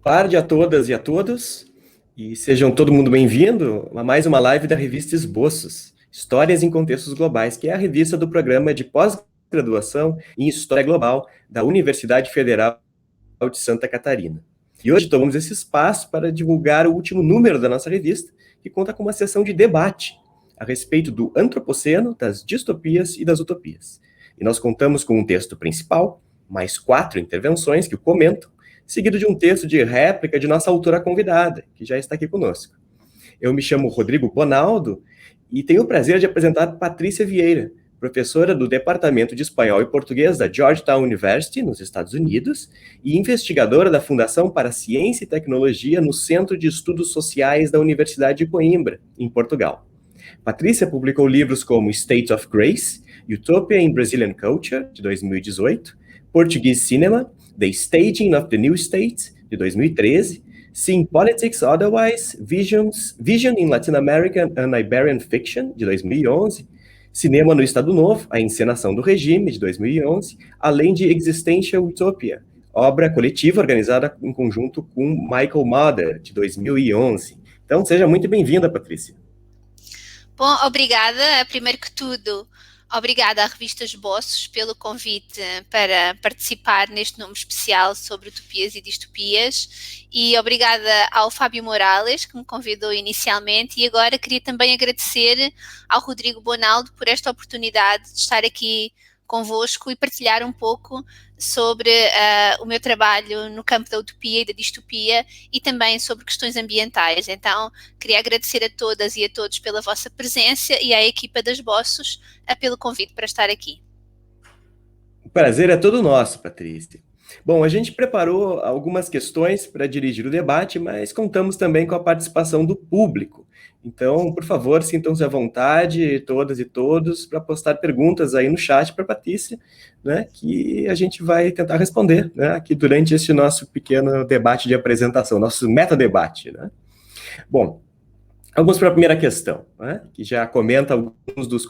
Tarde a todas e a todos, e sejam todo mundo bem-vindo a mais uma live da revista Esboços, Histórias em Contextos Globais, que é a revista do programa de pós-graduação em História Global da Universidade Federal de Santa Catarina. E hoje tomamos esse espaço para divulgar o último número da nossa revista, que conta com uma sessão de debate a respeito do antropoceno, das distopias e das utopias. E nós contamos com um texto principal, mais 4 intervenções que o comentam, seguido de um texto de réplica de nossa autora convidada, que já está aqui conosco. Eu me chamo Rodrigo Bonaldo e tenho o prazer de apresentar Patrícia Vieira, professora do Departamento de Espanhol e Português da Georgetown University, nos Estados Unidos, e investigadora da Fundação para Ciência e Tecnologia no Centro de Estudos Sociais da Universidade de Coimbra, em Portugal. Patrícia publicou livros como State of Grace, Utopia in Brazilian Culture, de 2018, Portuguese Cinema, The Staging of the New State, de 2013, Seeing Politics Otherwise, Vision in Latin American and Iberian Fiction, de 2011, Cinema no Estado Novo, A Encenação do Regime, de 2011, além de Existential Utopia, obra coletiva organizada em conjunto com Michael Mauder, de 2011. Então, seja muito bem-vinda, Patrícia. Bom, obrigada. Primeiro que tudo, obrigada à revista Esboços pelo convite para participar neste número especial sobre utopias e distopias, e obrigada ao Fábio Morales, que me convidou inicialmente, e agora queria também agradecer ao Rodrigo Bonaldo por esta oportunidade de estar aqui convosco e partilhar um pouco sobre o meu trabalho no campo da utopia e da distopia e também sobre questões ambientais. Então, queria agradecer a todas e a todos pela vossa presença e à equipa das Esboços pelo convite para estar aqui. O prazer é todo nosso, Patrícia. Bom, a gente preparou algumas questões para dirigir o debate, mas contamos também com a participação do público. Então, por favor, sintam-se à vontade, todas e todos, para postar perguntas aí no chat para a Patrícia, né, que a gente vai tentar responder, né, aqui durante este nosso pequeno debate de apresentação, nosso metadebate, né. Bom, vamos para a primeira questão, né, que já comenta alguns dos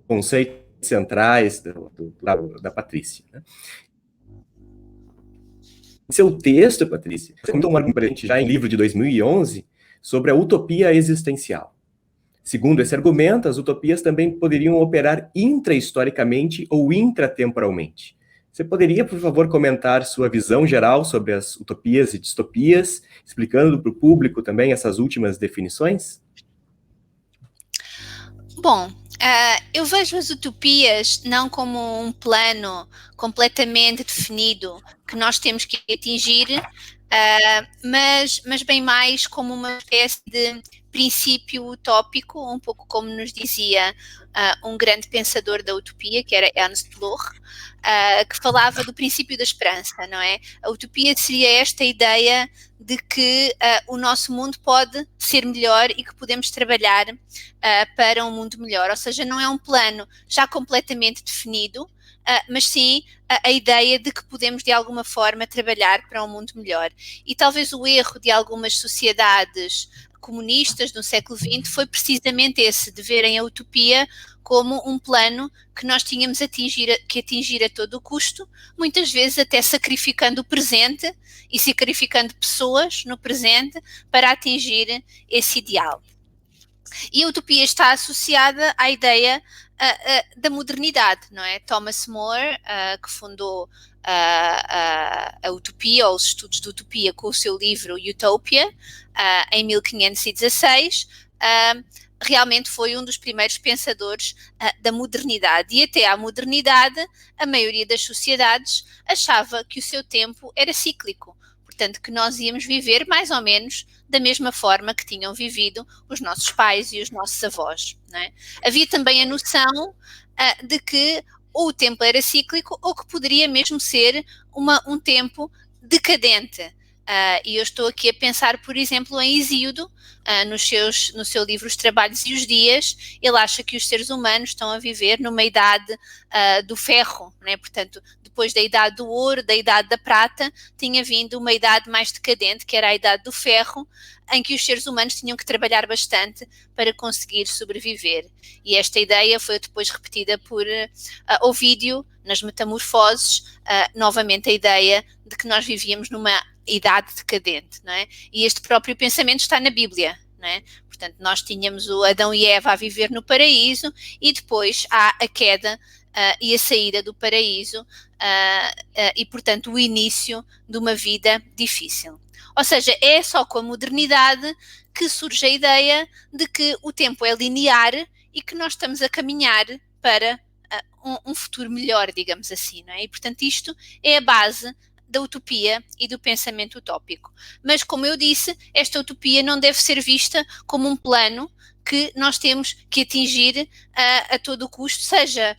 conceitos centrais da Patrícia, né. Seu texto, Patrícia, você comentou um para a gente já em livro de 2011 sobre a utopia existencial. Segundo esse argumento, as utopias também poderiam operar intra-historicamente ou intratemporalmente. Você poderia, por favor, comentar sua visão geral sobre as utopias e distopias, explicando para o público também essas últimas definições? Bom, eu vejo as utopias não como um plano completamente definido que nós temos que atingir, mas bem mais como uma espécie de princípio utópico, um pouco como nos dizia um grande pensador da utopia, que era Ernst Bloch, que falava do princípio da esperança, não é? A utopia seria esta ideia de que o nosso mundo pode ser melhor e que podemos trabalhar para um mundo melhor, ou seja, não é um plano já completamente definido, mas sim a ideia de que podemos de alguma forma trabalhar para um mundo melhor. E talvez o erro de algumas sociedades comunistas no século XX foi precisamente esse, de verem a utopia como um plano que nós tínhamos que atingir a todo o custo, muitas vezes até sacrificando o presente e sacrificando pessoas no presente para atingir esse ideal. E a utopia está associada à ideia da modernidade, não é? Thomas More, que fundou a utopia, ou os estudos de utopia, com o seu livro Utopia, em 1516, realmente foi um dos primeiros pensadores da modernidade. E até à modernidade, a maioria das sociedades achava que o seu tempo era cíclico. Portanto, que nós íamos viver mais ou menos da mesma forma que tinham vivido os nossos pais e os nossos avós, não é? Havia também a noção de que ou o tempo era cíclico ou que poderia mesmo ser um tempo decadente. E eu estou aqui a pensar, por exemplo, em Hesíodo, no seu livro Os Trabalhos e os Dias. Ele acha que os seres humanos estão a viver numa idade do ferro, não é? Portanto, depois da idade do ouro, da idade da prata, tinha vindo uma idade mais decadente, que era a idade do ferro, em que os seres humanos tinham que trabalhar bastante para conseguir sobreviver. E esta ideia foi depois repetida por Ovídio nas Metamorfoses, novamente a ideia de que nós vivíamos numa idade decadente, não é? E este próprio pensamento está na Bíblia, não é? Portanto, nós tínhamos o Adão e Eva a viver no paraíso e depois há a queda e a saída do paraíso e, portanto, o início de uma vida difícil. Ou seja, é só com a modernidade que surge a ideia de que o tempo é linear e que nós estamos a caminhar para um futuro melhor, digamos assim, não é? E, portanto, isto é a base da utopia e do pensamento utópico. Mas, como eu disse, esta utopia não deve ser vista como um plano que nós temos que atingir a todo o custo, seja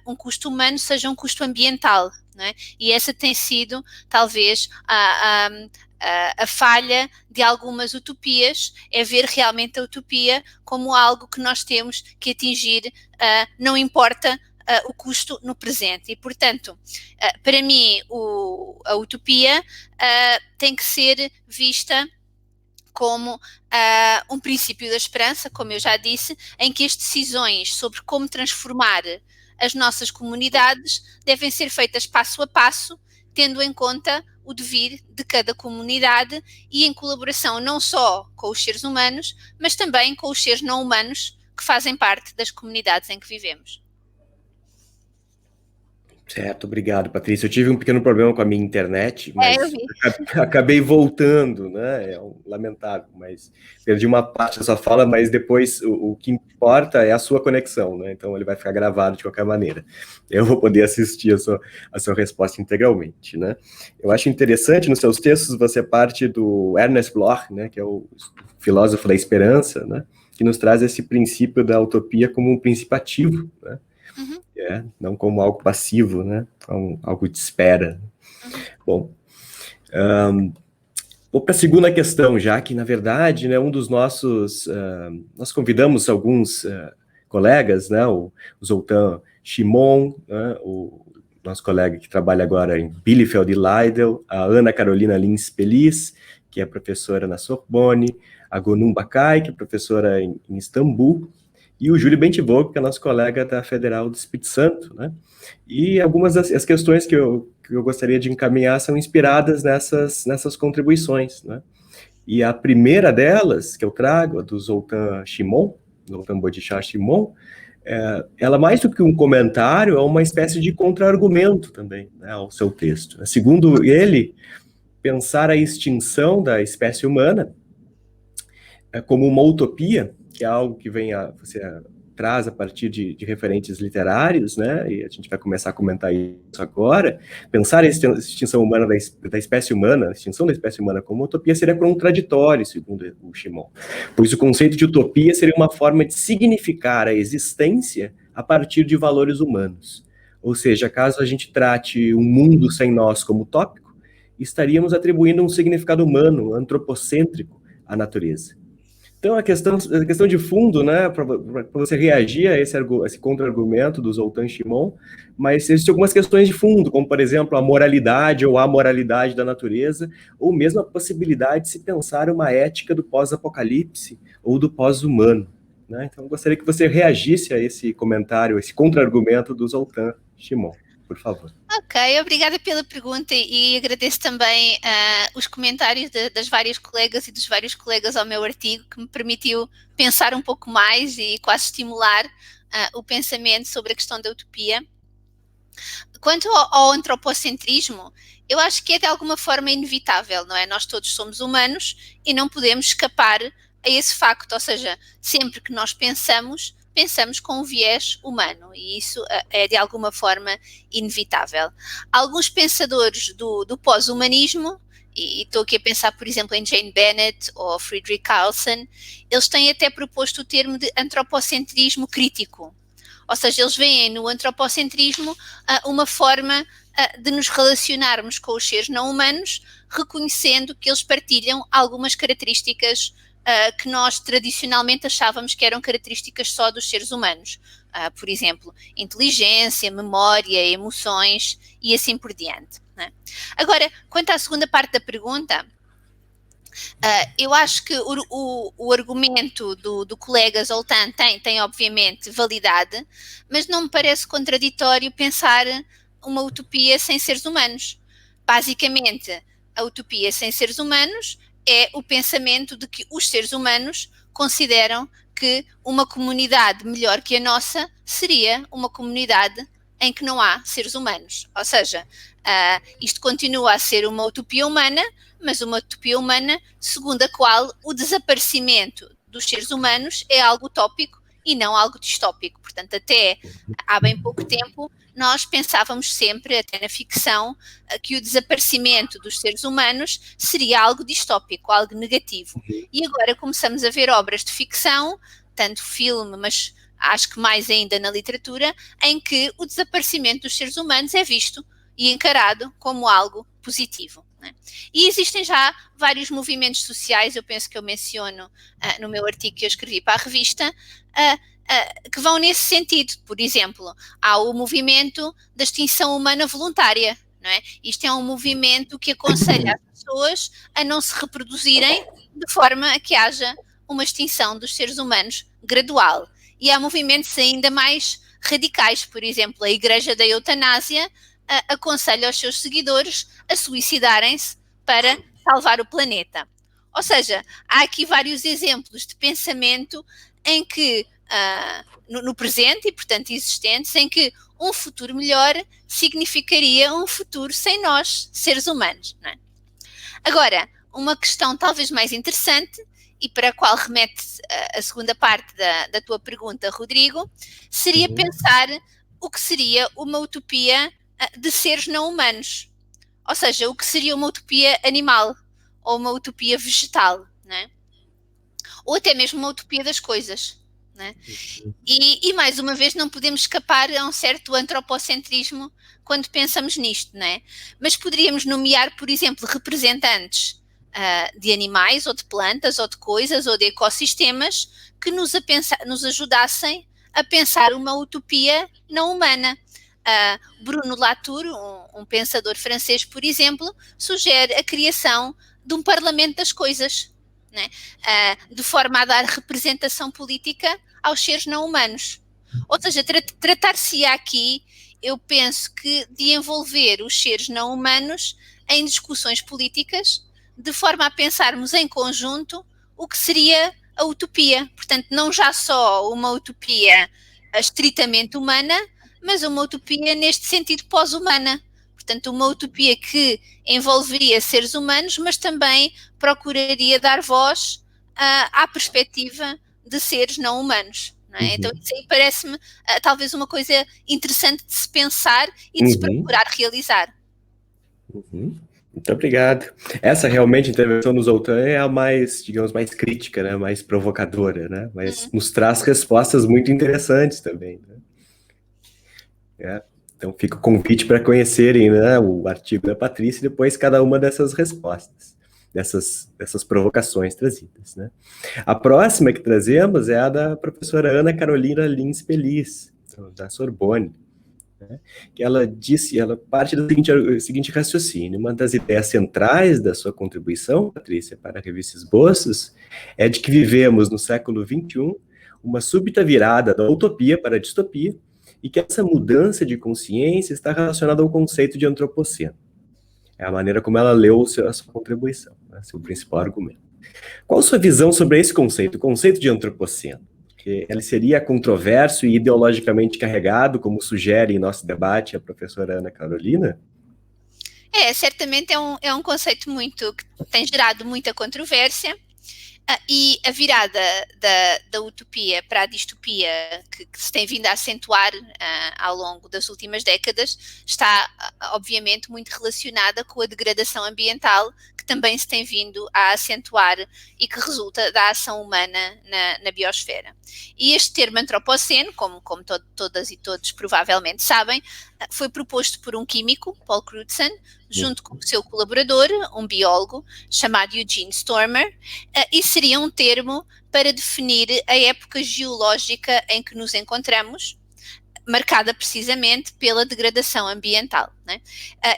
um custo humano, seja um custo ambiental, não é? E essa tem sido, talvez, a falha de algumas utopias, é ver realmente a utopia como algo que nós temos que atingir, não importa o custo no presente. E, portanto, para mim, a utopia tem que ser vista como um princípio da esperança, como eu já disse, em que as decisões sobre como transformar as nossas comunidades devem ser feitas passo a passo, tendo em conta o devir de cada comunidade e em colaboração não só com os seres humanos, mas também com os seres não humanos que fazem parte das comunidades em que vivemos. Certo, obrigado, Patrícia. Eu tive um pequeno problema com a minha internet, mas eu vi. acabei voltando, né? É lamentável, mas perdi uma parte da sua fala, mas depois o que importa é a sua conexão, né? Então ele vai ficar gravado de qualquer maneira. Eu vou poder assistir a sua resposta integralmente, né? Eu acho interessante, nos seus textos, você parte do Ernest Bloch, né? Que é o filósofo da esperança, né? Que nos traz esse princípio da utopia como um princípio ativo, né? Não como algo passivo, né? Como algo de espera. Bom, vou para a segunda questão, já que, na verdade, né, um dos nossos... nós convidamos alguns colegas, né? O Zoltán Shimon, né, o nosso colega que trabalha agora em Bielefeld e Leiden, a Ana Carolina Lins Peliz, que é professora na Sorbonne, a Gonum Bakai, que é professora em Istambul, e o Júlio Bentivoglio, que é nosso colega da Federal do Espírito Santo, né? E algumas das questões que eu gostaria de encaminhar são inspiradas nessas contribuições, né? E a primeira delas, que eu trago, a do Zoltán Shimon, Zoltán Bodhisattva Shimon, ela, mais do que um comentário, é uma espécie de contra-argumento também, né, ao seu texto. Segundo ele, pensar a extinção da espécie humana como uma utopia, que é algo que você traz a partir de referentes literários, né, e a gente vai começar a comentar isso agora. Pensar a extinção humana da espécie humana, a extinção da espécie humana como utopia seria contraditório, segundo o Shimon, pois o conceito de utopia seria uma forma de significar a existência a partir de valores humanos. Ou seja, caso a gente trate um mundo sem nós como utópico, estaríamos atribuindo um significado humano, antropocêntrico, à natureza. Então, a questão de fundo, né, para você reagir a esse contra-argumento do Zoltán Shimon, mas existem algumas questões de fundo, como, por exemplo, a moralidade ou a amoralidade da natureza, ou mesmo a possibilidade de se pensar uma ética do pós-apocalipse ou do pós-humano, né? Então, eu gostaria que você reagisse a esse comentário, esse contra-argumento do Zoltán Shimon, por favor. Ok, obrigada pela pergunta e agradeço também os comentários das várias colegas e dos vários colegas ao meu artigo, que me permitiu pensar um pouco mais e quase estimular o pensamento sobre a questão da utopia. Quanto ao antropocentrismo, eu acho que é de alguma forma inevitável, não é? Nós todos somos humanos e não podemos escapar a esse facto, ou seja, sempre que nós pensamos com um viés humano, e isso é de alguma forma inevitável. Alguns pensadores do pós-humanismo, e estou aqui a pensar, por exemplo, em Jane Bennett ou Friedrich Carlson, eles têm até proposto o termo de antropocentrismo crítico, ou seja, eles veem no antropocentrismo uma forma de nos relacionarmos com os seres não humanos, reconhecendo que eles partilham algumas características que nós tradicionalmente achávamos que eram características só dos seres humanos. Por exemplo, inteligência, memória, emoções e assim por diante, né? Agora, quanto à segunda parte da pergunta, eu acho que o argumento do colega Zoltán tem obviamente validade, mas não me parece contraditório pensar uma utopia sem seres humanos. Basicamente, a utopia sem seres humanos é o pensamento de que os seres humanos consideram que uma comunidade melhor que a nossa seria uma comunidade em que não há seres humanos. Ou seja, isto continua a ser uma utopia humana, mas uma utopia humana segundo a qual o desaparecimento dos seres humanos é algo utópico e não algo distópico. Portanto, até há bem pouco tempo, nós pensávamos sempre, até na ficção, que o desaparecimento dos seres humanos seria algo distópico, algo negativo. E agora começamos a ver obras de ficção, tanto filme, mas acho que mais ainda na literatura, em que o desaparecimento dos seres humanos é visto e encarado como algo positivo. Né? E existem já vários movimentos sociais, eu penso que eu menciono no meu artigo que eu escrevi para a revista, que vão nesse sentido. Por exemplo, há o movimento da extinção humana voluntária. Não é? Isto é um movimento que aconselha as pessoas a não se reproduzirem de forma a que haja uma extinção dos seres humanos gradual. E há movimentos ainda mais radicais, por exemplo, a Igreja da Eutanásia aconselha os seus seguidores a suicidarem-se para salvar o planeta. Ou seja, há aqui vários exemplos de pensamento em que, no presente e, portanto, existentes, em que um futuro melhor significaria um futuro sem nós, seres humanos. Não é? Agora, uma questão talvez mais interessante, e para a qual remete a segunda parte da tua pergunta, Rodrigo, seria pensar o que seria uma utopia de seres não humanos. Ou seja, o que seria uma utopia animal ou uma utopia vegetal, não é? Ou até mesmo uma utopia das coisas. Não é? E mais uma vez não podemos escapar a um certo antropocentrismo quando pensamos nisto, não é? Mas poderíamos nomear, por exemplo, representantes de animais ou de plantas ou de coisas ou de ecossistemas que nos ajudassem a pensar uma utopia não humana. Bruno Latour, um pensador francês, por exemplo, sugere a criação de um parlamento das coisas, né? De forma a dar representação política aos seres não humanos. Ou seja, tratar-se aqui, eu penso que de envolver os seres não humanos em discussões políticas, de forma a pensarmos em conjunto o que seria a utopia. Portanto, não já só uma utopia estritamente humana, mas uma utopia neste sentido pós-humana. Portanto, uma utopia que envolveria seres humanos, mas também procuraria dar voz à perspectiva de seres não humanos. Não é? Então, isso aí parece-me talvez uma coisa interessante de se pensar e de se procurar realizar. Muito obrigado. Essa realmente intervenção do Zoltán é a mais, digamos, mais crítica, né? Mais provocadora, né? Mas nos traz respostas muito interessantes também. Né? Então fica o convite para conhecerem, né, o artigo da Patrícia e depois cada uma dessas respostas, dessas provocações trazidas. Né? A próxima que trazemos é a da professora Ana Carolina Lins Feliz, da Sorbonne. Né, que ela parte do seguinte raciocínio: uma das ideias centrais da sua contribuição, Patrícia, para a revista Esboços, é de que vivemos no século XXI uma súbita virada da utopia para a distopia, e que essa mudança de consciência está relacionada ao conceito de antropoceno. É a maneira como ela leu a sua contribuição, né, seu principal argumento. Qual a sua visão sobre esse conceito, o conceito de antropoceno? Que ele seria controverso e ideologicamente carregado, como sugere em nosso debate a professora Ana Carolina? Certamente é um conceito que tem gerado muita controvérsia, e a virada da utopia para a distopia que se tem vindo a acentuar ao longo das últimas décadas está obviamente muito relacionada com a degradação ambiental que também se tem vindo a acentuar e que resulta da ação humana na biosfera. E este termo antropoceno, como todas e todos provavelmente sabem, foi proposto por um químico, Paul Crutzen, junto com o seu colaborador, um biólogo, chamado Eugene Stormer, e seria um termo para definir a época geológica em que nos encontramos, marcada precisamente pela degradação ambiental. Né?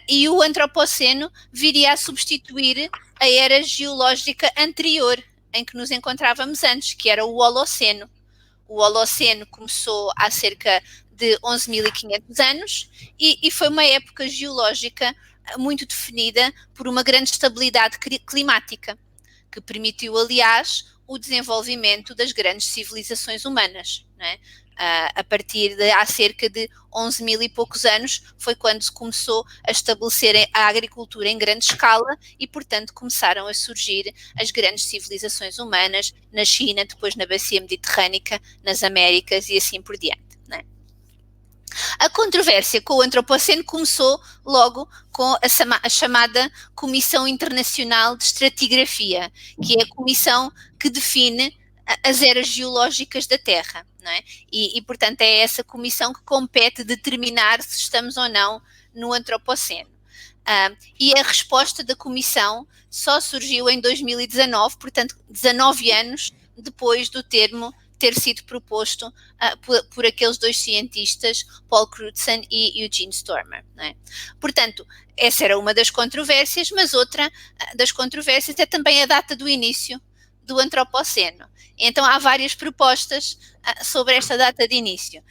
E o antropoceno viria a substituir a era geológica anterior, em que nos encontrávamos antes, que era o Holoceno. O Holoceno começou há cerca de 11.500 anos e foi uma época geológica muito definida por uma grande estabilidade climática, que permitiu, aliás, o desenvolvimento das grandes civilizações humanas, não é? A partir de há cerca de 11 mil e poucos anos foi quando se começou a estabelecer a agricultura em grande escala e, portanto, começaram a surgir as grandes civilizações humanas na China, depois na bacia mediterrânica, nas Américas e assim por diante. Não é? A controvérsia com o Antropoceno começou logo com a chamada Comissão Internacional de Estratigrafia, que é a comissão que define as eras geológicas da Terra, não é? Portanto, é essa comissão que compete determinar se estamos ou não no Antropoceno. E a resposta da comissão só surgiu em 2019, portanto, 19 anos depois do termo ter sido proposto por aqueles dois cientistas, Paul Crutzen e Eugene Stormer. Não é? Portanto, essa era uma das controvérsias, mas outra das controvérsias é também a data do início do Antropoceno. Então, há várias propostas sobre esta data de início.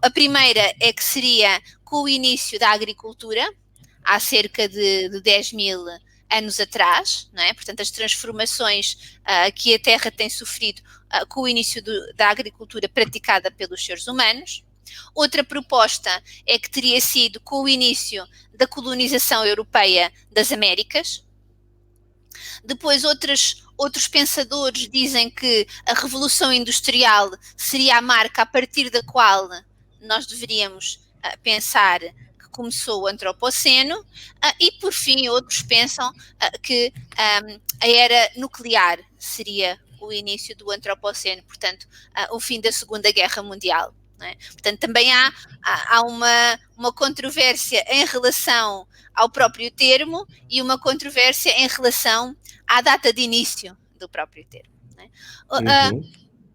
A primeira é que seria com o início da agricultura, há cerca de 10 mil anos atrás, não é? Portanto, as transformações que a Terra tem sofrido com o início da agricultura praticada pelos seres humanos. Outra proposta é que teria sido com o início da colonização europeia das Américas. Depois, outros pensadores dizem que a Revolução Industrial seria a marca a partir da qual nós deveríamos pensar que começou o Antropoceno, e, por fim, outros pensam que a era nuclear seria o início do Antropoceno, portanto, o fim da Segunda Guerra Mundial. Não é? Portanto, também há uma controvérsia em relação ao próprio termo e uma controvérsia em relação à data de início do próprio termo. Não é?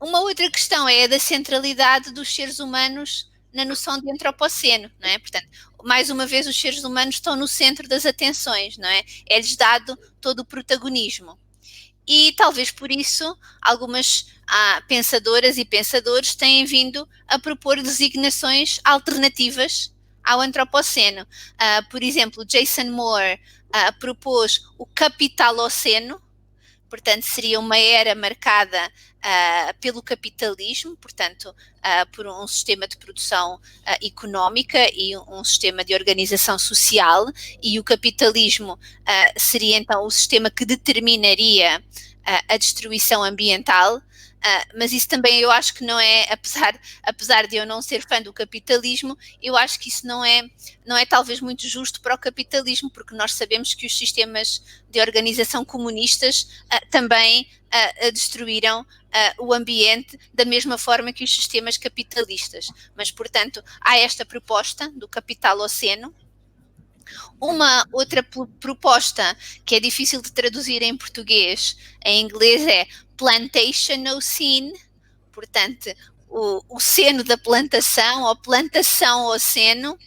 Uma outra questão é a da centralidade dos seres humanos na noção de Antropoceno, não é? Portanto, mais uma vez, os seres humanos estão no centro das atenções, não é? É-lhes dado todo o protagonismo. E talvez por isso algumas pensadoras e pensadores têm vindo a propor designações alternativas ao Antropoceno. Por exemplo, Jason Moore propôs o Capitaloceno, portanto seria uma era marcada pelo capitalismo, portanto por um sistema de produção económica e um sistema de organização social, e o capitalismo seria então o sistema que determinaria a destruição ambiental. Mas isso também eu acho que não é, apesar de eu não ser fã do capitalismo, eu acho que isso não é talvez muito justo para o capitalismo, porque nós sabemos que os sistemas de organização comunistas também destruíram o ambiente da mesma forma que os sistemas capitalistas. Mas, portanto, há esta proposta do Capitaloceno. Uma outra proposta que é difícil de traduzir em português, em inglês é Plantationocene, portanto, o seno da plantação, ou plantação-oceno,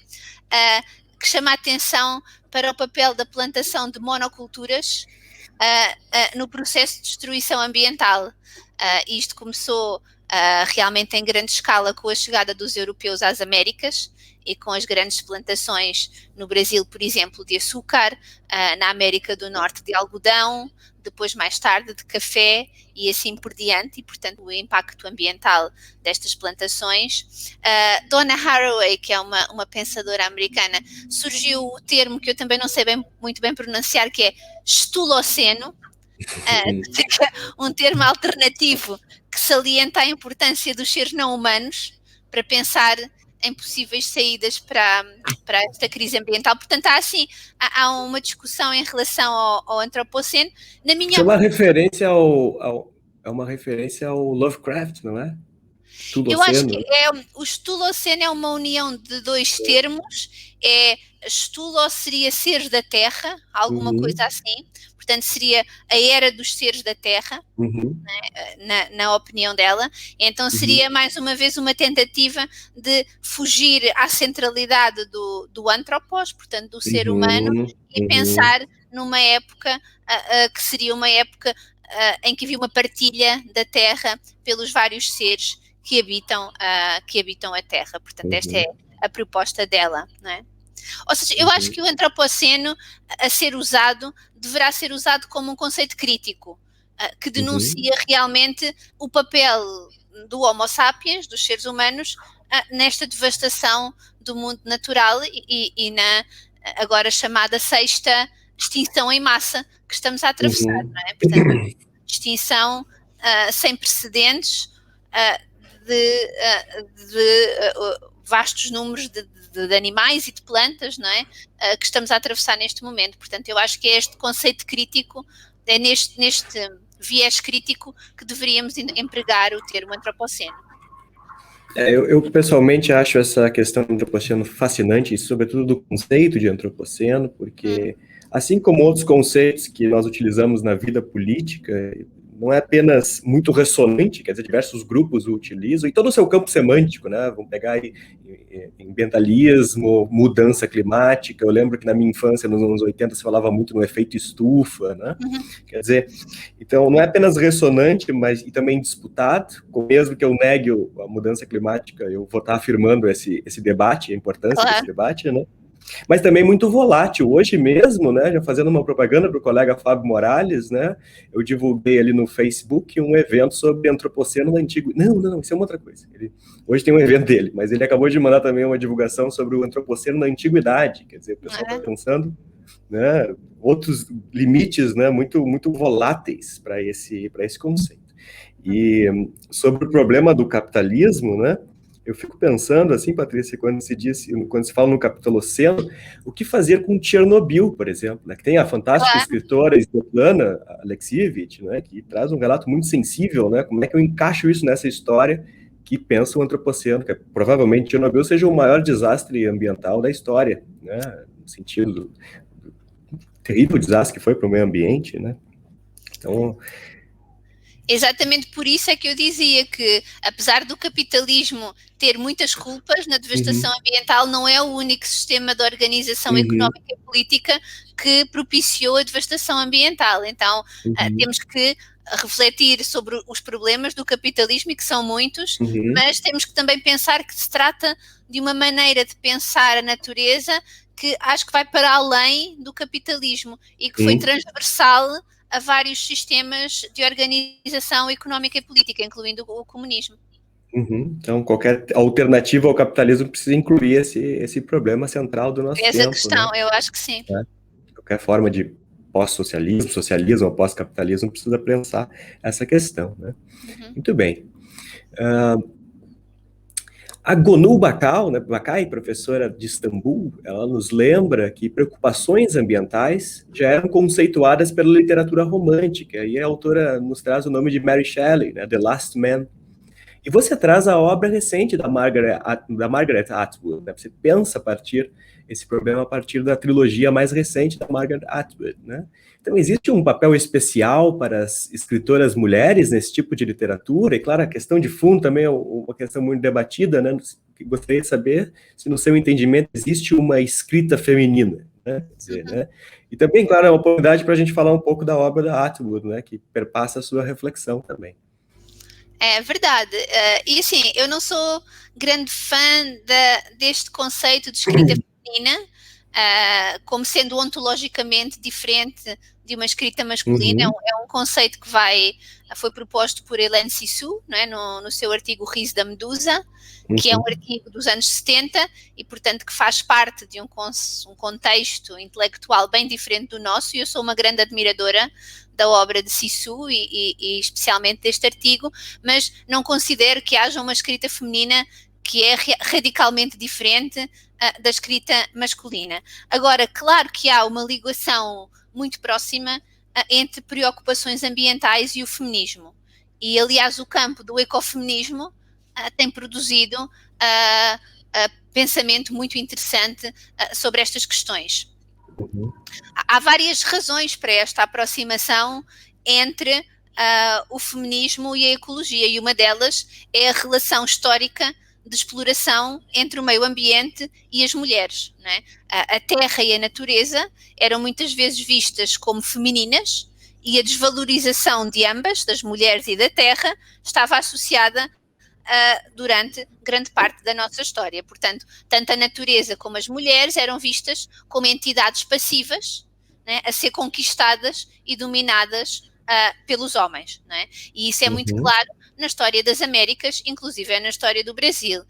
que chama a atenção para o papel da plantação de monoculturas no processo de destruição ambiental. Isto começou realmente em grande escala com a chegada dos europeus às Américas e com as grandes plantações no Brasil, por exemplo, de açúcar, na América do Norte de algodão, depois mais tarde de café e assim por diante, e portanto o impacto ambiental destas plantações. Donna Haraway, que é uma pensadora americana, surgiu o termo que eu também não sei muito bem pronunciar, que é Stuloceno, um termo alternativo que salienta a importância dos seres não humanos para pensar em possíveis saídas para esta crise ambiental. Portanto, há uma discussão em relação ao Antropoceno. Na minha é uma referência ao Lovecraft, não é? Stuloceno. Eu acho que o Stuloceno é uma união de dois termos. Stulo seria seres da Terra, alguma coisa assim. Portanto, seria a era dos seres da Terra, né, na opinião dela. Então, seria mais uma vez uma tentativa de fugir à centralidade do antropos, portanto, do ser humano, e pensar numa época que seria uma época em que havia uma partilha da Terra pelos vários seres que habitam a Terra. Portanto, esta é a proposta dela, não é? Ou seja, eu acho que o antropoceno a ser usado deverá ser usado como um conceito crítico, que denuncia realmente o papel do Homo sapiens, dos seres humanos, nesta devastação do mundo natural e na agora chamada sexta extinção em massa que estamos a atravessar, não é? Portanto, extinção sem precedentes de vastos números de animais e de plantas, não é? Que estamos a atravessar neste momento. Portanto, eu acho que é este conceito crítico, é neste viés crítico que deveríamos empregar o termo antropoceno. Eu pessoalmente acho essa questão do antropoceno fascinante, e sobretudo do conceito de antropoceno, porque assim como outros conceitos que nós utilizamos na vida política, não é apenas muito ressonante, quer dizer, diversos grupos o utilizam, e todo o seu campo semântico, né? Vamos pegar aí ambientalismo, mudança climática. Eu lembro que na minha infância, nos anos 80, se falava muito no efeito estufa, né? Quer dizer, então não é apenas ressonante, mas e também disputado, mesmo que eu negue a mudança climática, eu vou estar afirmando esse debate, a importância desse debate, né? Mas também muito volátil. Hoje mesmo, né, já fazendo uma propaganda para o colega Fábio Morales, né, eu divulguei ali no Facebook um evento sobre antropoceno no antigo... Não, isso é uma outra coisa. Hoje tem um evento dele, mas ele acabou de mandar também uma divulgação sobre o antropoceno na antiguidade. Quer dizer, o pessoal está pensando, né, outros limites, né, muito, muito voláteis para esse conceito. E sobre o problema do capitalismo, né, eu fico pensando, assim, Patrícia, quando se fala no Capitaloceno, o que fazer com Chernobyl, por exemplo, né, que tem a fantástica escritora Svetlana Alexievich, né, que traz um relato muito sensível, né, como é que eu encaixo isso nessa história que pensa o antropoceno, que provavelmente Chernobyl seja o maior desastre ambiental da história, né, no sentido do terrível desastre que foi para o meio ambiente, né. Então... Exatamente por isso é que eu dizia que, apesar do capitalismo ter muitas culpas na devastação ambiental, não é o único sistema de organização económica e política que propiciou a devastação ambiental. Então, temos que refletir sobre os problemas do capitalismo, e que são muitos, mas temos que também pensar que se trata de uma maneira de pensar a natureza que acho que vai para além do capitalismo e que foi transversal a vários sistemas de organização económica e política, incluindo o comunismo. Então, qualquer alternativa ao capitalismo precisa incluir esse problema central do nosso tempo. Essa questão, né? Eu acho que sim. Qualquer forma de pós-socialismo, socialismo ou pós-capitalismo precisa pensar essa questão. Né? Muito bem. A Gönül Bakai, professora de Istambul, ela nos lembra que preocupações ambientais já eram conceituadas pela literatura romântica, e a autora nos traz o nome de Mary Shelley, né, The Last Man. E você traz a obra recente da Margaret Atwood, né? Você pensa esse problema a partir da trilogia mais recente da Margaret Atwood, né? Então, existe um papel especial para as escritoras mulheres nesse tipo de literatura? E, claro, a questão de fundo também é uma questão muito debatida, né? Gostaria de saber se, no seu entendimento, existe uma escrita feminina, né? Quer dizer, né? E também, claro, é uma oportunidade para a gente falar um pouco da obra da Atwood, né? Que perpassa a sua reflexão também. É verdade. E assim, eu não sou grande fã deste conceito de escrita feminina, como sendo ontologicamente diferente de uma escrita masculina. É um conceito que foi proposto por Hélène Cixous, não é? no seu artigo Riso da Medusa, que é um artigo dos anos 70 e, portanto, que faz parte de um contexto intelectual bem diferente do nosso, e eu sou uma grande admiradora da obra de Cixous e especialmente deste artigo, mas não considero que haja uma escrita feminina que é radicalmente diferente da escrita masculina. Agora, claro que há uma ligação muito próxima entre preocupações ambientais e o feminismo. E, aliás, o campo do ecofeminismo tem produzido pensamento muito interessante sobre estas questões. Há várias razões para esta aproximação entre o feminismo e a ecologia, e uma delas é a relação histórica de exploração entre o meio ambiente e as mulheres, não é? A terra e a natureza eram muitas vezes vistas como femininas, e a desvalorização de ambas, das mulheres e da terra, estava associada durante grande parte da nossa história. Portanto, tanto a natureza como as mulheres eram vistas como entidades passivas, né, a ser conquistadas e dominadas pelos homens, não é? E isso é muito claro na história das Américas, inclusive na história do Brasil.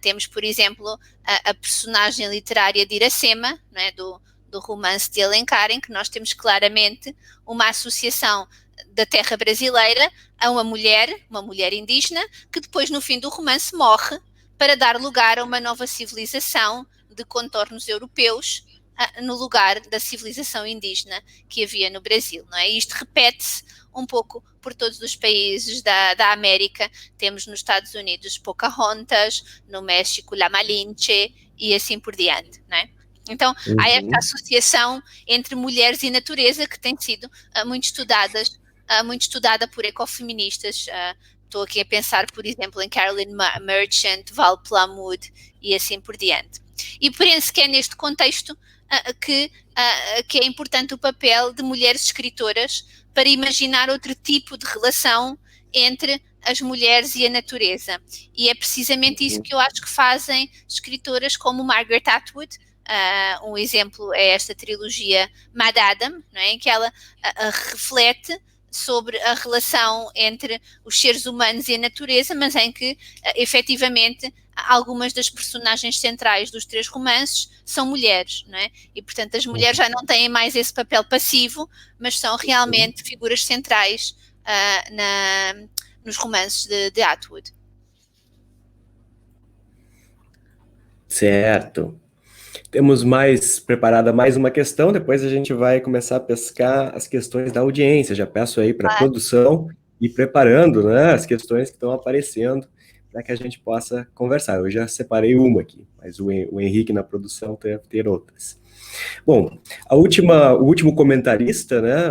Temos, por exemplo, a personagem literária de Iracema, não é? do romance de Alencar, em que nós temos claramente uma associação da terra brasileira a uma mulher indígena, que depois no fim do romance morre para dar lugar a uma nova civilização de contornos europeus, no lugar da civilização indígena que havia no Brasil, não é? E isto repete-se um pouco por todos os países da América. Temos nos Estados Unidos Pocahontas, no México La Malinche e assim por diante, não é? Então, há esta associação entre mulheres e natureza que tem sido muito estudada por ecofeministas. Estou aqui a pensar, por exemplo, em Carolyn Merchant, Val Plumwood e assim por diante. E penso que é neste contexto que é importante o papel de mulheres escritoras para imaginar outro tipo de relação entre as mulheres e a natureza. E é precisamente isso que eu acho que fazem escritoras como Margaret Atwood. Um exemplo é esta trilogia Mad Adam, não é? Em que ela reflete sobre a relação entre os seres humanos e a natureza, mas em que, efetivamente, algumas das personagens centrais dos 3 romances são mulheres, não é? E, portanto, as mulheres já não têm mais esse papel passivo, mas são realmente figuras centrais nos romances de Atwood. Certo. Temos preparada mais uma questão, depois a gente vai começar a pescar as questões da audiência. Já peço aí para a produção ir preparando, né, as questões que estão aparecendo para que a gente possa conversar. Eu já separei uma aqui, mas o Henrique na produção deve ter outras. Bom, o último comentarista, né,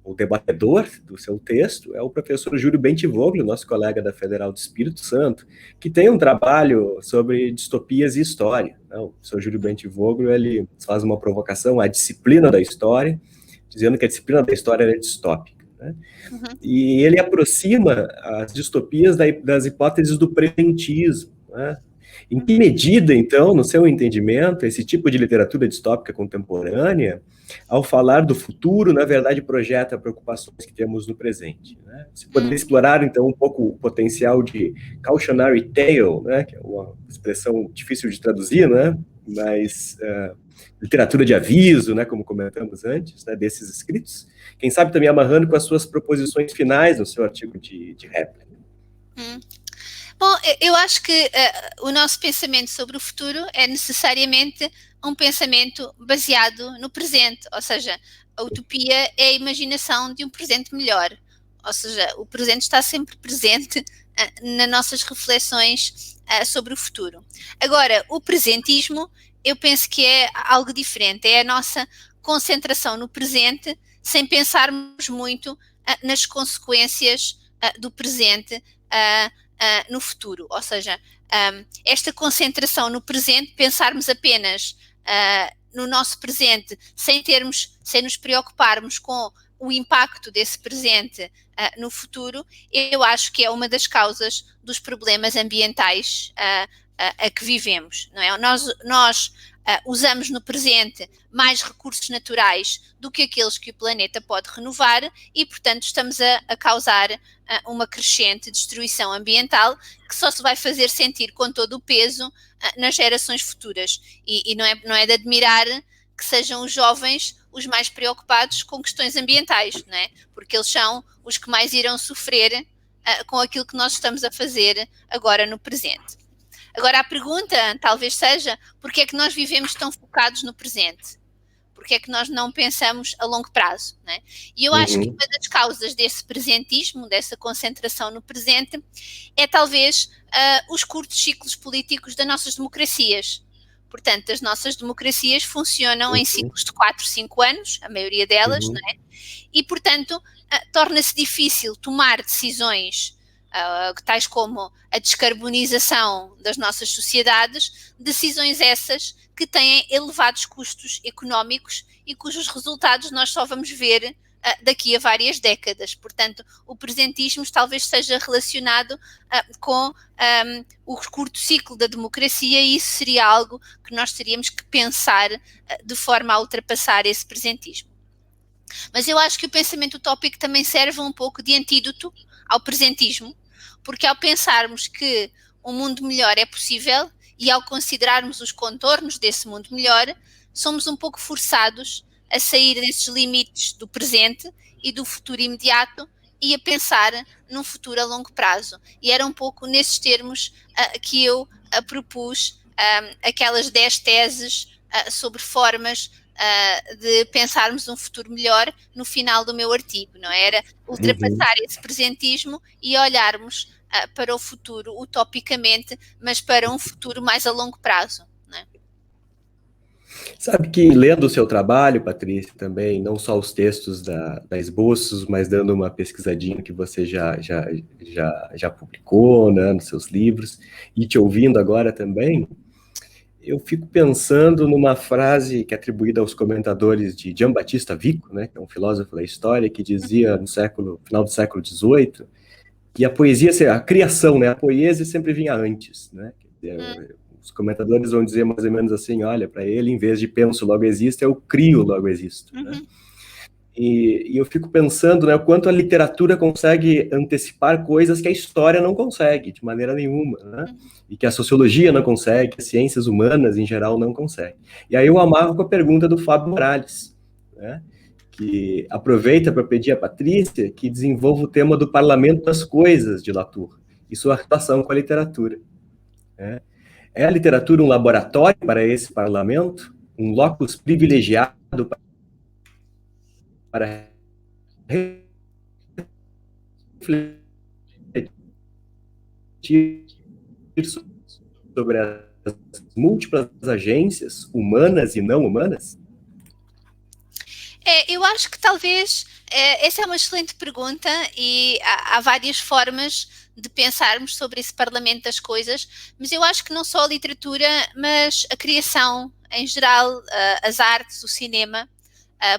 o debatedor do seu texto é o professor Júlio Bentivoglio, nosso colega da Federal do Espírito Santo, que tem um trabalho sobre distopias e história. O professor Júlio Bentivoglio, ele faz uma provocação à disciplina da história, dizendo que a disciplina da história é distópica, né? E ele aproxima as distopias das hipóteses do presentismo, né? Em que medida, então, no seu entendimento, esse tipo de literatura distópica contemporânea, ao falar do futuro, na verdade, projeta preocupações que temos no presente, né? Você poderia explorar, então, um pouco o potencial de cautionary tale, né, que é uma expressão difícil de traduzir, né, mas literatura de aviso, né, como comentamos antes, né, desses escritos. Quem sabe também amarrando com as suas proposições finais no seu artigo de réplica. Bom, eu acho que o nosso pensamento sobre o futuro é necessariamente um pensamento baseado no presente, ou seja, a utopia é a imaginação de um presente melhor, ou seja, o presente está sempre presente nas nossas reflexões sobre o futuro. Agora, o presentismo, eu penso que é algo diferente, é a nossa concentração no presente sem pensarmos muito nas consequências do presente no futuro, ou seja, esta concentração no presente, pensarmos apenas no nosso presente, sem nos preocuparmos com o impacto desse presente no futuro, eu acho que é uma das causas dos problemas ambientais a que vivemos, não é? Nós usamos no presente mais recursos naturais do que aqueles que o planeta pode renovar e, portanto, estamos a causar uma crescente destruição ambiental que só se vai fazer sentir com todo o peso nas gerações futuras. E não é de admirar que sejam os jovens os mais preocupados com questões ambientais, não é? Porque eles são os que mais irão sofrer com aquilo que nós estamos a fazer agora no presente. Agora, a pergunta talvez seja, porquê é que nós vivemos tão focados no presente? Porquê é que nós não pensamos a longo prazo, né? E eu acho que uma das causas desse presentismo, dessa concentração no presente, é talvez os curtos ciclos políticos das nossas democracias. Portanto, as nossas democracias funcionam em ciclos de 4, 5 anos, a maioria delas, não é? E, portanto, torna-se difícil tomar decisões tais como a descarbonização das nossas sociedades, decisões essas que têm elevados custos económicos e cujos resultados nós só vamos ver daqui a várias décadas. Portanto, o presentismo talvez seja relacionado com o curto ciclo da democracia, e isso seria algo que nós teríamos que pensar de forma a ultrapassar esse presentismo. Mas eu acho que o pensamento utópico também serve um pouco de antídoto ao presentismo, porque ao pensarmos que um mundo melhor é possível e ao considerarmos os contornos desse mundo melhor, somos um pouco forçados a sair desses limites do presente e do futuro imediato e a pensar num futuro a longo prazo. E era um pouco nesses termos que eu propus aquelas 10 teses sobre formas de pensarmos um futuro melhor no final do meu artigo, não é? Era ultrapassar esse presentismo e olharmos para o futuro utopicamente, mas para um futuro mais a longo prazo. Não é? Sabe que lendo o seu trabalho, Patrícia, também, não só os textos da Esboços, mas dando uma pesquisadinha que você já publicou, né, nos seus livros, e te ouvindo agora também, eu fico pensando numa frase que é atribuída aos comentadores de Giambattista Vico, né, que é um filósofo da história, que dizia no final do século XVIII, que a poesia, a criação, né, a poesia sempre vinha antes, né? Os comentadores vão dizer mais ou menos assim, olha, para ele, em vez de penso logo existo, eu crio logo existo, né? E eu fico pensando, né, o quanto a literatura consegue antecipar coisas que a história não consegue, de maneira nenhuma, né? E que a sociologia não consegue, as ciências humanas, em geral, não conseguem. E aí eu amarro com a pergunta do Fábio Morales, né, que aproveita para pedir à Patrícia que desenvolva o tema do parlamento das coisas de Latour e sua relação com a literatura. Né? É a literatura um laboratório para esse parlamento? Um locus privilegiado para refletir sobre as múltiplas agências humanas e não humanas? Eu acho que talvez essa é uma excelente pergunta e há várias formas de pensarmos sobre esse parlamento das coisas, mas eu acho que não só a literatura, mas a criação em geral, as artes, o cinema,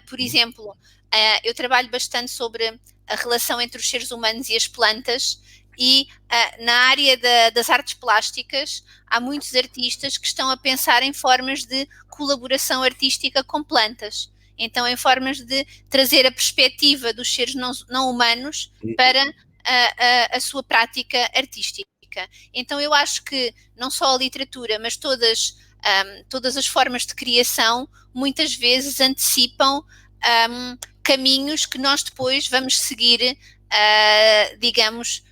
por exemplo, eu trabalho bastante sobre a relação entre os seres humanos e as plantas, e na área das artes plásticas há muitos artistas que estão a pensar em formas de colaboração artística com plantas. Então, em formas de trazer a perspectiva dos seres não humanos para a sua prática artística. Então, eu acho que não só a literatura, mas todas as formas de criação muitas vezes antecipam caminhos que nós depois vamos seguir, digamos,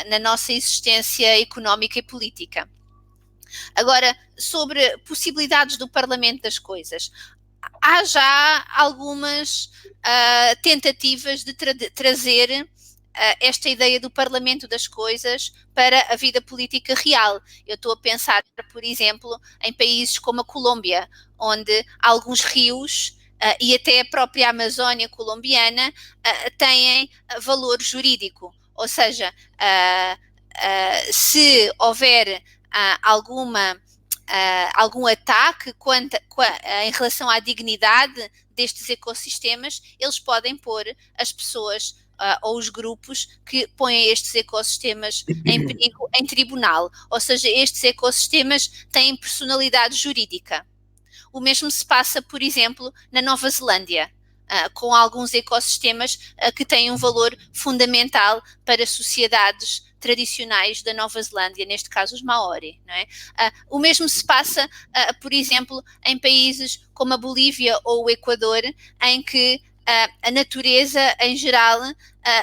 na nossa existência económica e política. Agora, sobre possibilidades do Parlamento das Coisas, há já algumas tentativas de trazer esta ideia do Parlamento das Coisas para a vida política real. Eu estou a pensar, por exemplo, em países como a Colômbia, onde alguns rios e até a própria Amazónia colombiana têm valor jurídico. Ou seja, se houver algum ataque em relação à dignidade destes ecossistemas, eles podem pôr as pessoas ou os grupos que põem estes ecossistemas em perigo em tribunal. Ou seja, estes ecossistemas têm personalidade jurídica. O mesmo se passa, por exemplo, na Nova Zelândia, com alguns ecossistemas que têm um valor fundamental para sociedades tradicionais da Nova Zelândia, neste caso os Maori. Não é? O mesmo se passa, por exemplo, em países como a Bolívia ou o Equador, em que a natureza, em geral,